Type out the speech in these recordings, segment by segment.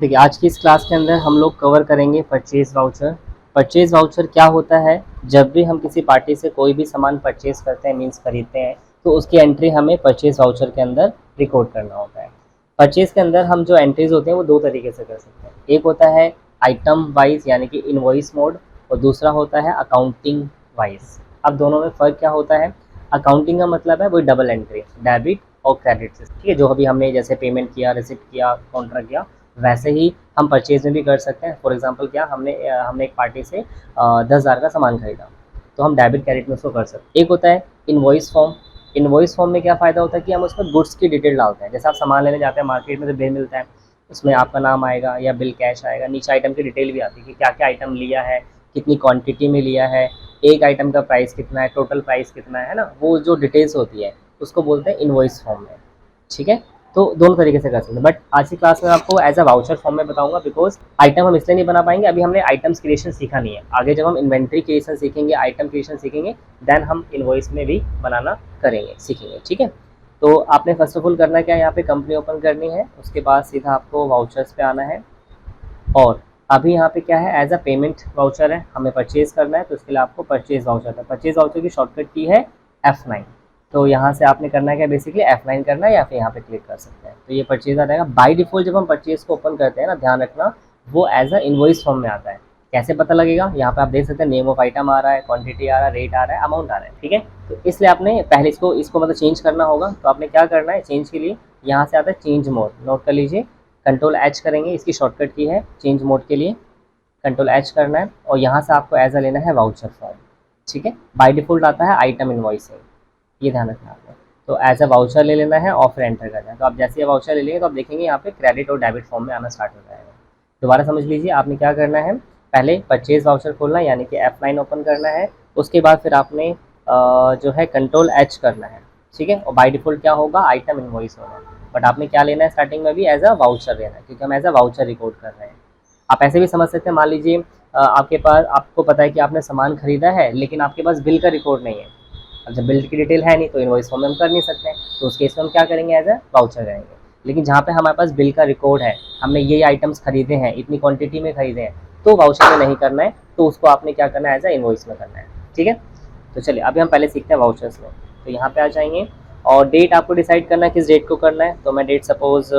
देखिए, आज की इस क्लास के अंदर हम लोग कवर करेंगे परचेज वाउचर। परचेज वाउचर क्या होता है? जब भी हम किसी पार्टी से कोई भी सामान परचेज करते हैं, मीन्स खरीदते हैं, तो उसकी एंट्री हमें परचेज वाउचर के अंदर रिकॉर्ड करना होता है। परचेज के अंदर हम जो एंट्रीज होते हैं वो दो तरीके से कर सकते हैं। एक होता है आइटम वाइज यानी कि इनवॉइस मोड, और दूसरा होता है अकाउंटिंग वाइज। अब दोनों में फ़र्क क्या होता है? अकाउंटिंग का मतलब है वही डबल एंट्री, डेबिट और क्रेडिट से, ठीक है, जो अभी हमने जैसे पेमेंट किया, रिसिप्ट किया, कॉन्ट्रैक्ट किया, वैसे ही हम परचेज में भी कर सकते हैं। फॉर एग्जांपल क्या, हमने एक पार्टी से 10,000 का सामान खरीदा, तो हम डेबिट क्रेडिट में उसको कर सकते हैं। एक होता है इनवॉइस फॉर्म। इनवॉइस फॉर्म में क्या फ़ायदा होता है कि हम उसमें गुड्स की डिटेल डालते हैं। जैसे आप सामान लेने जाते हैं मार्केट में, तो बिल मिलता है, उसमें आपका नाम आएगा या बिल कैश आएगा, नीचे आइटम की डिटेल भी आती है कि क्या क्या आइटम लिया है, कितनी क्वांटिटी में लिया है, एक आइटम का प्राइस कितना है, टोटल प्राइस कितना है ना, वो जो डिटेल्स होती है उसको बोलते हैं इनवॉइस फॉर्म में, ठीक है। तो दोनों तरीके से कर सकते हैं, बट आज की क्लास में आपको एज अ वाउचर फॉर्म में बताऊंगा, बिकॉज आइटम हम इसलिए नहीं बना पाएंगे, अभी हमने आइटम्स क्रिएशन सीखा नहीं है। आगे जब हम इन्वेंट्री क्रिएशन सीखेंगे, आइटम क्रिएशन सीखेंगे, देन हम इनवॉइस में भी बनाना करेंगे, सीखेंगे, ठीक है। तो आपने फर्स्ट ऑफ ऑल करना क्या है, यहाँ पे कंपनी ओपन करनी है, उसके बाद सीधा आपको वाउचर्स पे आना है। और अभी यहाँ पे क्या है, एज अ पेमेंट वाउचर है, हमें परचेज करना है, तो उसके लिए आपको परचेज वाउचर है। परचेज वाउचर की शॉर्टकट की है F9। तो यहाँ से आपने करना है क्या, बेसिकली F9 करना है, या फिर यहाँ पे क्लिक कर सकते हैं, तो ये परचेज आ जाएगा। बाय डिफॉल्ट जब हम परचेज को ओपन करते हैं ना, ध्यान रखना, वो एज अ इनवॉइस फॉर्म में आता है। कैसे पता लगेगा? यहाँ पे आप देख सकते हैं नेम ऑफ आइटम आ रहा है, क्वांटिटी आ रहा है, रेट आ रहा है, अमाउंट आ रहा है, ठीक है। तो इसलिए आपने पहले इसको मतलब चेंज करना होगा। तो आपने क्या करना है, चेंज के लिए यहाँ से आता है चेंज मोड, नोट कर लीजिए, कंट्रोल एच करेंगे, इसकी शॉर्टकट की है चेंज मोड के लिए, कंट्रोल एच करना है, और यहाँ से आपको एज अ लेना है वाउचर फॉर्म, ठीक है। बाय डिफॉल्ट आता है आइटम इनवॉइसिंग, ये ध्यान रखना आपको। तो एज अ वाउचर ले लेना है और फिर एंटर करना है। तो आप जैसे ये वाउचर ले लेंगे तो आप देखेंगे यहाँ पे क्रेडिट और डेबिट फॉर्म में आना स्टार्ट हो जाएगा। दोबारा समझ लीजिए, आपने क्या करना है, पहले परचेज वाउचर खोलना है, यानी कि F9 ओपन करना है, उसके बाद फिर आपने जो है कंट्रोल एच करना है, ठीक है। और बाय डिफॉल्ट क्या होगा, आइटम इनवॉइस होगा, बट आपने क्या लेना है स्टार्टिंग में भी, एज अ वाउचर लेना है, क्योंकि हम एज अ वाउचर रिकॉर्ड कर रहे हैं। आप ऐसे भी समझ सकते हैं, मान लीजिए आपको पता है कि आपने सामान खरीदा है, लेकिन आपके पास बिल का रिकॉर्ड नहीं है। अब जब बिल की डिटेल है नहीं, तो इनवॉइस फॉर्म में हम कर नहीं सकते हैं, तो उस केस में हम क्या करेंगे, एज अ वाउचर करेंगे। लेकिन जहाँ पे हमारे पास बिल का रिकॉर्ड है, हमने ये आइटम्स खरीदे हैं, इतनी क्वांटिटी में खरीदे हैं, तो वाउचर में नहीं करना है, तो उसको आपने क्या करना है, एज अ इनवॉइस में करना है, ठीक है। तो चलिए अभी हम पहले सीखते हैं वाउचर्स में। तो यहाँ पे आ जाएंगे, और डेट आपको डिसाइड करना है किस डेट को करना है। तो मैं डेट सपोज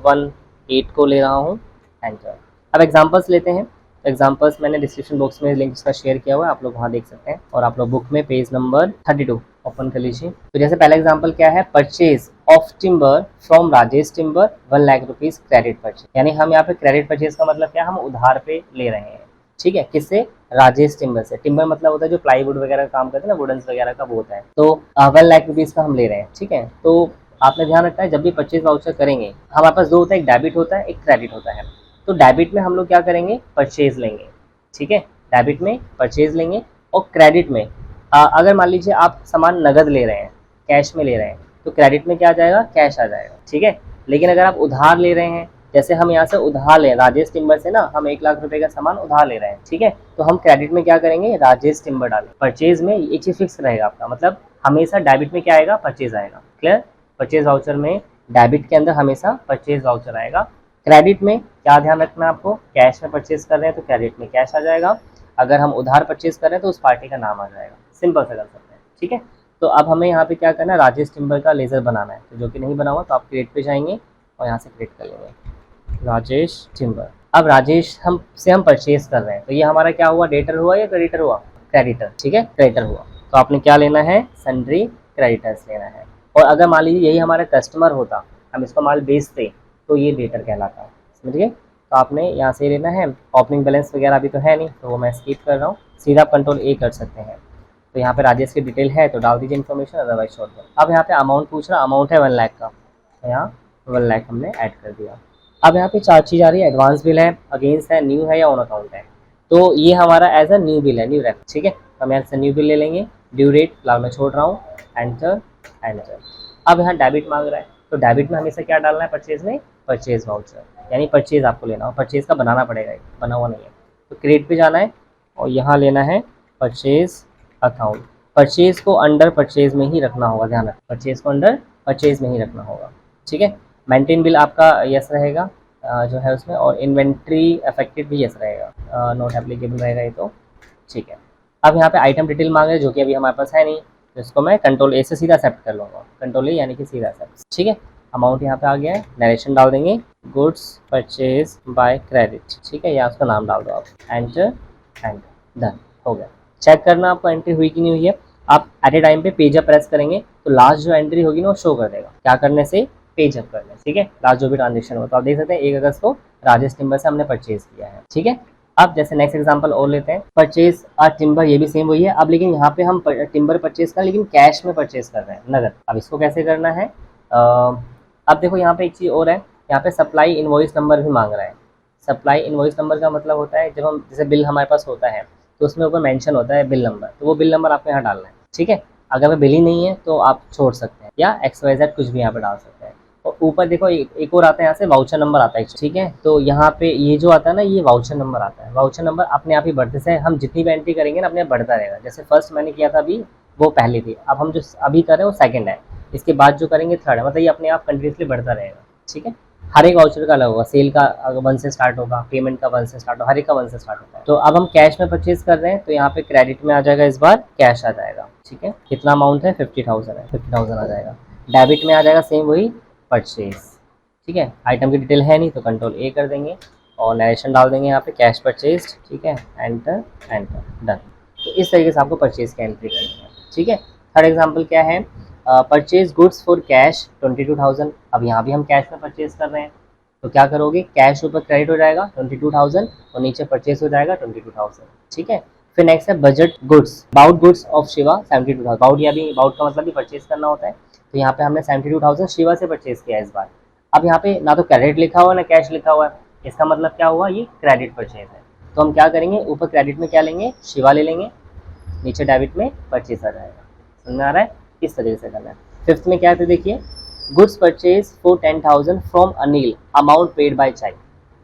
1/8 को ले रहा हूँ, एंटर। अब एग्जाम्पल्स लेते हैं। एग्जाम्पल्स मैंने डिस्क्रिप्शन बॉक्स में लिंक इसका शेयर किया हुआ है, आप लोग वहाँ देख सकते हैं, और आप लोग बुक में पेज नंबर 32 ओपन कर लीजिए। तो जैसे पहला एग्जाम्पल क्या है, purchase of timber from Rajesh timber 1 lakh rupees credit purchase, यानी हम यहाँ पे क्रेडिट परचेज का मतलब क्या, हम उधार पे ले रहे हैं, ठीक है। किससे? राजेश टिम्बर से। टिम्बर मतलब होता है जो प्लाईवुड वगैरह का काम करते हैं ना, वुडन्स वगैरह का, वो होता है। तो 1 लाख रुपीज का हम ले रहे हैं, ठीक है। तो आपने ध्यान रखना है, जब भी परचेज वाउचर करेंगे, हमारे पास दो होता है, एक डेबिट होता है, एक क्रेडिट होता है। तो डेबिट में हम लोग क्या करेंगे, परचेज लेंगे, ठीक है, डेबिट में परचेज लेंगे। और क्रेडिट में अगर मान लीजिए आप सामान नगद ले रहे हैं, कैश में ले रहे हैं, तो क्रेडिट में क्या आ जाएगा, कैश आ जाएगा, ठीक है। लेकिन अगर आप उधार ले रहे हैं, जैसे हम यहाँ से उधार ले, राजेश टिम्बर से ना हम 1 लाख रुपए का सामान उधार ले रहे हैं, ठीक है, तो हम क्रेडिट में क्या करेंगे, राजेश टिम्बर डालें। परचेज में ये चीज फिक्स रहेगा आपका, मतलब हमेशा डेबिट में क्या आएगा, परचेज आएगा, क्लियर। परचेज वाउचर में डेबिट के अंदर हमेशा परचेज वाउचर आएगा। क्रेडिट में क्या ध्यान रखना है आपको, कैश में परचेज कर रहे हैं तो क्रेडिट में कैश आ जाएगा, अगर हम उधार परचेज कर रहे हैं तो उस पार्टी का नाम आ जाएगा। सिंपल से कर सकते हैं, ठीक है। तो अब हमें यहाँ पे क्या करना है, राजेश टिम्बर का लेजर बनाना है, तो जो कि नहीं बना हुआ, तो आप क्रिएट पे जाएंगे और यहाँ से क्रिएट कर लेंगे राजेश टिम्बर। अब राजेश हम परचेज कर रहे हैं, तो ये हमारा क्या हुआ, डेटर हुआ या क्रेडिटर हुआ, क्रेडिटर, ठीक है, क्रेडिटर हुआ। तो आपने क्या लेना है, सन्ड्री क्रेडिटर्स लेना है। और अगर मान लीजिए यही हमारा कस्टमर होता, हम इसको माल बेचते, तो ये डेटर कहलाता, समझिए। तो आपने यहाँ से लेना है, ओपनिंग बैलेंस वगैरह अभी तो है नहीं, तो वो मैं स्किप कर रहा हूँ, सीधा कंट्रोल ए कर सकते हैं। तो यहाँ पे राजेश की डिटेल है, तो डाल दीजिए इन्फॉर्मेशन, अदरवाइज छोड़ दो। अब यहाँ पे अमाउंट पूछ रहा, अमाउंट है 1 लाख का, तो यहाँ 1 लाख हमने ऐड कर दिया। अब यहाँ पे 4 चीज़ आ रही है, एडवांस बिल है, अगेंस्ट है, न्यू है या ऑन अकाउंट है। तो ये हमारा एज अ न्यू बिल है, न्यू रेफ, ठीक है। तो हम यहाँ से न्यू बिल ले लेंगे। ड्यू डेट फिलहाल मैं छोड़ रहा हूँ, एंटर एंटर। अब यहाँ डेबिट मांग रहा है, तो डेबिट में हमेशा क्या डालना है, परचेज में परचेज वाउचर, यानी परचेज आपको लेना हो, परचेज का बनाना पड़ेगा, बना हुआ नहीं है। तो क्रेडिट पे जाना है और यहाँ लेना है परचेज अकाउंट, परचेज को अंडर परचेज में ही रखना होगा, ध्यान रखना, परचेज को अंडर परचेज में ही रखना होगा, ठीक है। मेंटेन बिल आपका यस रहेगा जो है उसमें, और इन्वेंट्री अफेक्टेड भी यस रहेगा, नॉट एप्लीकेबल रहेगा ये तो, ठीक है। अब यहाँ पे आइटम डिटेल मांग रहे हैं जो कि अभी हमारे पास है नहीं, तो इसको मैं कंट्रोल ए से सीधा एक्सेप्ट कर लूँगा, कंट्रोल ए यानी कि सीधा एक्सेप्ट, ठीक है। अमाउंट यहाँ पे आ गया है, नरेशन डाल देंगे, गुड्स परचेज बाय क्रेडिट, ठीक है, या उसका नाम डाल दो आप, एंटर एंटर, डन, हो गया। चेक करना आपको एंट्री हुई कि नहीं हुई है। आप एट ए टाइम पे पेज अप प्रेस करेंगे तो लास्ट जो एंट्री होगी ना वो शो कर देगा, क्या करने से, पेज अप करने, ठीक है, लास्ट जो भी ट्रांजेक्शन हो। तो आप देख सकते हैं 1 अगस्त को राजेश टिम्बर से हमने परचेज किया है, ठीक है। अब जैसे नेक्स्ट एग्जांपल और लेते हैं, परचेज टिम्बर, ये भी सेम वही है। अब लेकिन यहाँ पे हम टिम्बर परचेज कर, लेकिन कैश में परचेज कर रहे हैं, नगद। अब इसको कैसे करना है, अब देखो यहाँ पे एक चीज़ और है, यहाँ पे सप्लाई इनवॉइस नंबर भी मांग रहा है। सप्लाई इनवॉइस नंबर का मतलब होता है जब हम जैसे बिल हमारे पास होता है तो उसमें ऊपर मेंशन होता है बिल नंबर, तो वो बिल नंबर आपको यहाँ डालना है, ठीक है। अगर बिल ही नहीं है तो आप छोड़ सकते हैं, या XYZ कुछ भी यहाँ पे डाल सकते हैं। और ऊपर देखो एक और आता है, यहाँ से वाउचर नंबर आता है, ठीक है। तो यहाँ पे ये जो आता है ना, ये वाउचर नंबर आता है। वाउचर नंबर अपने आप ही बढ़ते से, हम जितनी भी एंट्री करेंगे ना अपने आप बढ़ता रहेगा। जैसे फर्स्ट मैंने किया था अभी, वो पहली थी, अब हम जो अभी कर रहे हैं वो सेकंड है, इसके बाद जो करेंगे थर्ड है, मतलब ये अपने आप कंटिन्यूसली बढ़ता रहेगा, ठीक है। हर एक वाउचर का अलग होगा, सेल का 1 से स्टार्ट होगा, पेमेंट का 1 से स्टार्ट होगा, हर एक का 1 से स्टार्ट होता है। तो अब हम कैश में परचेज कर रहे हैं तो यहाँ पे क्रेडिट में आ जाएगा, इस बार कैश आ जाएगा, ठीक है। कितना अमाउंट है, 50,000 है, 50,000 आ जाएगा। डेबिट में आ जाएगा सेम वही परचेज, ठीक है। आइटम की डिटेल है नहीं तो कंट्रोल ए कर देंगे और नरेशन डाल देंगे यहाँ पे, कैश परचेज, ठीक है, एंटर एंटर, डन। तो इस तरीके से आपको परचेज की एंट्री करनी है, ठीक है। थर्ड एग्जाम्पल क्या है, परचेज गुड्स फॉर कैश 22,000। अब यहाँ भी हम कैश में परचेज कर रहे हैं तो क्या करोगे, कैश ऊपर क्रेडिट हो जाएगा 22,000 और नीचे परचेज हो जाएगा 22,000, ठीक है। फिर नेक्स्ट है budget goods, bought goods of Shiva 72,000। Bought या भी बाउट का मतलब भी परचेज करना होता है, तो यहाँ पे हमने 72,000 शिवा से परचेज किया इस बार। अब यहाँ पे ना तो क्रेडिट लिखा हुआ ना कैश लिखा हुआ है, इसका मतलब क्या हुआ, ये क्रेडिट परचेज है। तो हम क्या करेंगे, ऊपर क्रेडिट में क्या लेंगे, शिवा ले लेंगे, नीचे डेबिट में परचेज आ जाएगा। समझ में आ रहा है, इस तरीके से करना है। फिफ्थ में क्या है, देखिए, goods purchase for 10,000 from Anil, amount paid by cheque.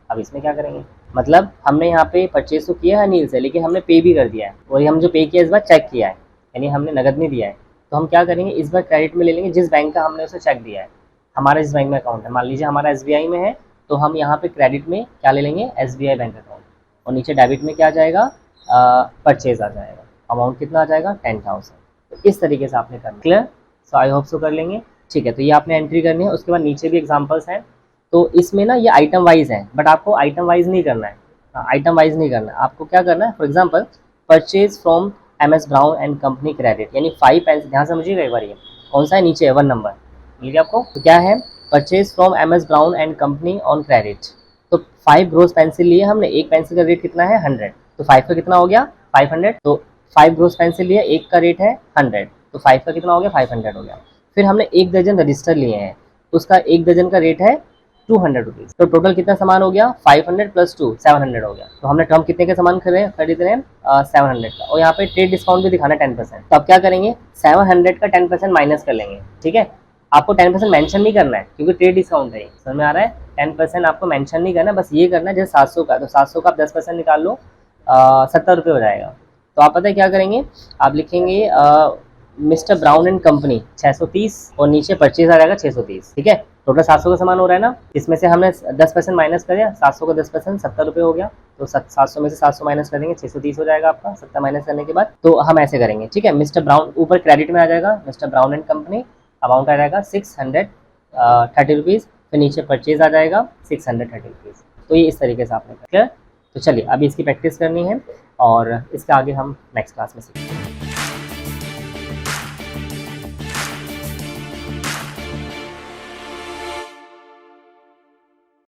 अब इसमें क्या करेंगे, मतलब हमने यहाँ पे परचेज तो किया है अनिल से, लेकिन हमने पे भी कर दिया है, और ये हम जो पे किया इस बार चेक किया है, यानी हमने नगद नहीं दिया है। तो हम क्या करेंगे, इस बार क्रेडिट में ले लेंगे जिस बैंक का हमने उसे चेक दिया है। हमारा इस बैंक में अकाउंट है, मान लीजिए हमारा SBI में है, तो हम यहाँ पे क्रेडिट में क्या ले लेंगे, SBI बैंक अकाउंट, और नीचे डेबिट में क्या आ जाएगा, परचेज आ जाएगा। अमाउंट कितना आ जाएगा, 10,000। तो इस तरीके से आपने करना, clear. So I hope so कर लेंगे, ठीक है। तो ये आपने एंट्री करनी है। उसके बाद नीचे भी एग्जांपल्स हैं, तो इसमें ना ये आइटम वाइज है, बट आपको आइटम वाइज नहीं करना है, आइटम वाइज नहीं करना है। आपको क्या करना है, for example purchase from MS brown and company credit, यानी 5 पेंसिल, ध्यान समझिएगा एक बार, ये कौन सा है, नीचे 1 नंबर मिल गया आपको। तो क्या है, purchase from MS brown and company on credit. तो 5 ग्रोस पेंसिल लिए हमने, एक पेंसिल का रेट कितना है, 100, तो 5 का कितना हो गया, 500। तो 5 ग्रोस पेंसिल लिए, एक का रेट है 100, तो 5 का कितना हो गया, 500 हो गया। फिर हमने 1 दर्जन रजिस्टर लिए हैं, उसका 1 दर्जन का रेट है 200 रुपीज़। तो टोटल कितना सामान हो गया, 500 + 2 700 हो गया। तो हमने हम कितने का सामान खरीद रहे हैं, 700 का, और यहाँ पे ट्रेड डिस्काउंट भी दिखाना 10%। तो अब क्या करेंगे, 700 का 10% माइनस कर लेंगे, ठीक है। आपको 10% मेंशन नहीं करना है क्योंकि ट्रेड डिस्काउंट है, समझ में आ रहा है। 10% आपको मेंशन नहीं करना, बस ये करना है जैसे 700 का, तो 700 का आप 10% निकाल लो, 70 रुपये हो जाएगा। तो आप पता है क्या करेंगे, आप लिखेंगे मिस्टर ब्राउन एंड कंपनी 630, और नीचे परचेज आ जाएगा 630, ठीक है। टोटल 700 का सामान हो रहा है ना, इसमें से हमने 10% माइनस कर दिया, 700 का 10% 70 रुपये हो गया। तो 700 में से 700 माइनस कर देंगे, 630 हो जाएगा आपका, 70 माइनस करने के बाद। तो हम ऐसे करेंगे, ठीक है। मिस्टर ब्राउन ऊपर क्रेडिट में आ जाएगा, mister Brown and company, amount आ जाएगा 630 रुपीज़, फिर नीचे परचेज आ जाएगा 630 रुपीज़। तो ये इस तरीके से आपने क्लियर। तो चलिए अभी इसकी प्रैक्टिस करनी है और इसके आगे हम नेक्स्ट क्लास में सीखेंगे।